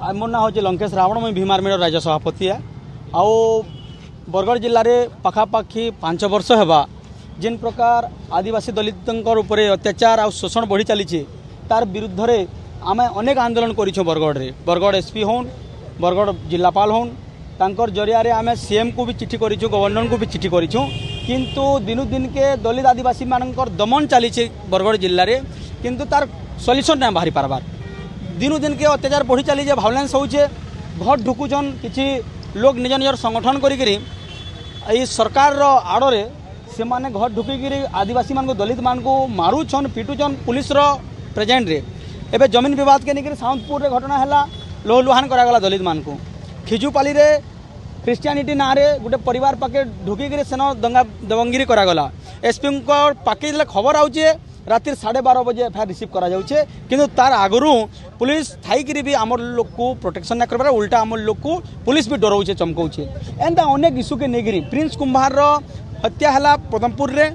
मोर ना हूँ लंकेश रावण मुझे भीम आर्मी राज्य सभापति है। आउ बरगढ़ जिले में पखापाखि 5 वर्ष है जिन प्रकार आदिवासी दलितों उपर अत्याचार आ शोषण बढ़ी चली तार विरुद्ध में आम अनेक आंदोलन करूँ बरगढ़ में। बरगढ़ एसपी होन बरगढ़ जिलापाल होन तांकर जरिया आम सीएम को भी चिठी करूँ गवर्नर को भी चिठी करूँ किंतु दिनु दिन के दलित आदिवासी मानकर दमन चली बरगढ़ जिले में किंतु तार सल्यूशन ना बाहरी पारबार। दिनु दिन के अत्याचार बढ़ी चली भायोलेंस होचे घर ढुकुचन किसी लोग निज निजर संगठन करी सरकार आड़े से माने घर ढुकिकी आदिवासी मान दलित मान को मारुछन पिटुचन पुलिस प्रेजेंट रे। एबे जमीन विवाद के लेकर साउंदपुर रे घटना है लोहलुहान करागला दलित मान को खिजुपाली रे क्रिश्चियानिटी ना रे गोटे परिवार पाके ढुकिकी सेन दंगा दबंगिरी करागला। एसपी पाके खबर आउचे राति 12:30 बजे एफआईआर रिसीव करा जाउछे किंतु तार आगरू पुलिस थाईकरी भी आम लोग को प्रोटेक्शन ना करबार उल्टा आम लोग को पुलिस भी डराउछे चमकाउछे। एंता अनेक इश्यू के नेगिरी प्रिंस कुंभार हत्या है पदमपुर रे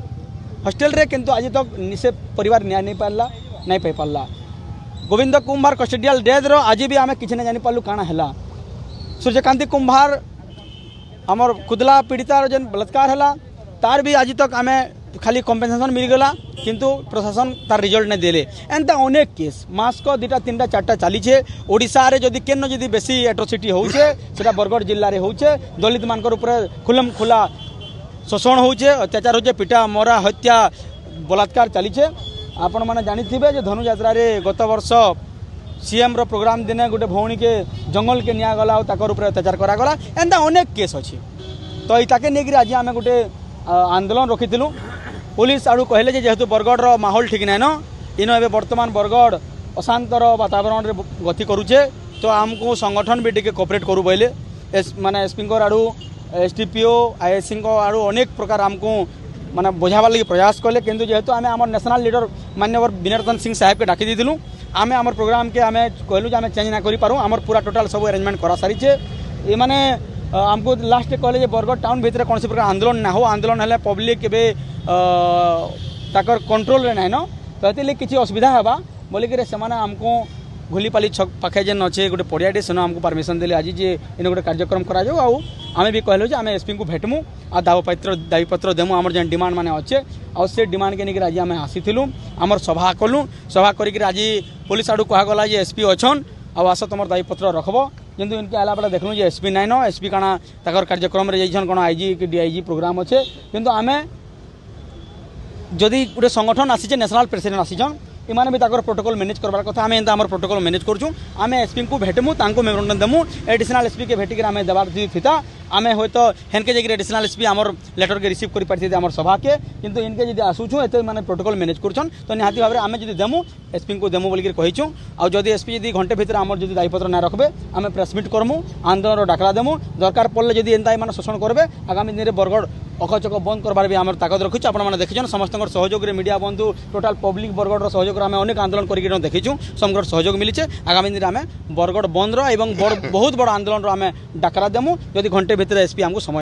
हॉस्टेल रे किंतु आज तक से परिवार न्याय नहीं पाई पारला। गोविंद कुंभार कस्टोडियल डेथ रो आज भी आम किसी ना जानी पार्लु काଣା है। सूर्यकांति कुंभार आमर खुदला पीड़ितार जेन बलात्कार है तार भी आज तक आम खाली कम्पेनसेसन मिलगला किंतु प्रशासन तार रिजल्ट नहीं देले। एंता अनेक केस मास्क 2टा 3टा 4टा चली ओडिशा रे जदि केन जदि बेसी एट्रोसिटी होउछे सेटा बरगढ़ जिल्ला रे होउछे। दलित मानकर ऊपर खुलम खुला शोषण होउछे अत्याचार होउछे पिटा मरा हत्या बलात्कार चली। आपण माने जानिथिबे जे धनुयात्रा रे गत वर्ष सीएम रो प्रोग्राम दिने गोटे भौणी के जंगल के निया गला ताकर ऊपर अत्याचार करा गला। एंता अनेक केस अछि तो इताके नेगिरी आज आमे गोटे आंदोलन रखिथिलु। पुलिस आड़ू कहले जेहेतु बरगढ़ माहौल ठीक ना न इन ए बर्तमान बरगढ़ अशांतर वातावरण रे गति करुचे तो आमको संगठन भी टिके कोऑपरेट करू बोले माने एसपी आड़ू एसडीपीओ आईएससी आड़ू अनेक प्रकार आमको माने बुझावार लगी प्रयास कले किंतु जेहेतु आम आम नेशनल लीडर माननीय विनर्दन सिंह साहेब के डाकी देलु आम आम प्रोग्राम के आम कहलु आम चेंज ना करूँ आमर पूरा टोटाल सब अरेंजमेंट करा सारीचे। ये माने आमको लास्ट कहले बरगढ़ टाउन भितर कौन प्रकार आंदोलन ना हो आंदोलन है पब्लिक के ताकर कंट्रोल रे ना तो किसी असुविधा है बोलिक से आमको घोलीपाली छक पाखे जेन अच्छे गोटे पड़ियाटे सेन आमको परमिशन देले आज जे इन गोटे कार्यक्रम करा आम भी कहलु आम एसपी को भेटमु आ दाबीपत्र देमु आमर जेन डिमांड माने अच्छे आ से डिमांड के लेकर आज आम आसीलु आमर सभा कलु सभा करिक आज पुलिस आड़ू कहगला जे एसपी अच्छन आस तुम दाबीपत्र रखब किंतु इनके आला बेला देखलु जे एसपी नाइन एसपी काना ताकर कार्यक्रम रे जाइछन कोन आईजी कि डीआईजी प्रोग्राम अच्छे किंतु आमे जदि गोटे संगठन आसीचे नेशनल प्रेसिडेंट आसीछन इमाने भी ताकर प्रोटोकॉल मैनेज करबार कथा आम एंता प्रोटोकॉल मैनेज करूँ आम एसपी को भेटमु तांको मेमोरेंडम देमु एडिशनल एसपी के भेटिक आम देवार फिता आम हे तो हेनके जाकर एडिशनल एसपी आमर लेटर के रिसीव कर पार्टी आम सभा के किंतु इनके जब आसूँ एत मैंने प्रोटोकॉल मैनेज करछन तो निहाती भाव में आम जब देमु एसपी को देमु बोलिक कहीचु आदि एसपी जब घंटे भितर आमर जब दायीपत्र ना रखबे आम प्रेसमिट करमु आंदोलन डाकरा देमु दरकार पड़े जब एंता मान शोषण करबे आगामी दिन में बरगढ़ अखचक बंद करबार भी आम ताकत रखुच आपने देखिए समस्त सहयोग मीडिया बंधु टोटाल पब्लिक बरगढ़ सहयोग आम अनेक आंदोलन करके देखीचु समग्र सहयोग मिली आगामी दिन में बरगढ़ बंद बहुत बड़ आंदोलन आम डाकरा देमु जदि घंटे भितर एसपी आमको समय